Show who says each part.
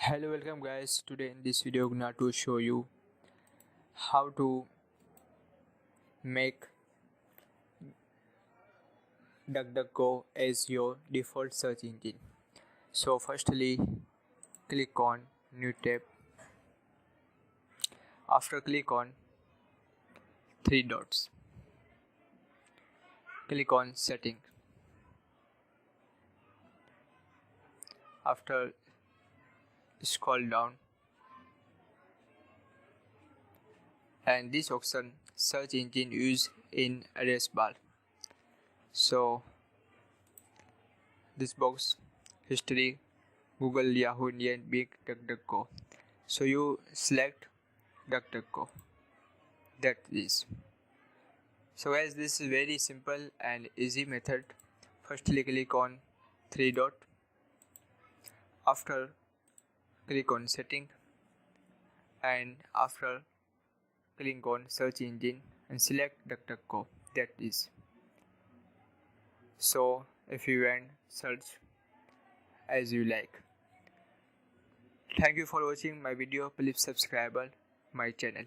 Speaker 1: Hello, welcome guys. Today in this video I'm going to show you how to make DuckDuckGo as your default search engine. So firstly, click on new tab. After click on three dots, click on setting. After scroll down and this option search engine used in address bar. So this box history Google, Yahoo, Indian, Bing, DuckDuckGo. So you select DuckDuckGo. That is. So as this is very simple and easy method. Firstly click on three dot. After click on setting and after click on search engine and select DuckDuckGo. That is. So if you want search as you like. Thank you for watching my video. Please subscribe my channel.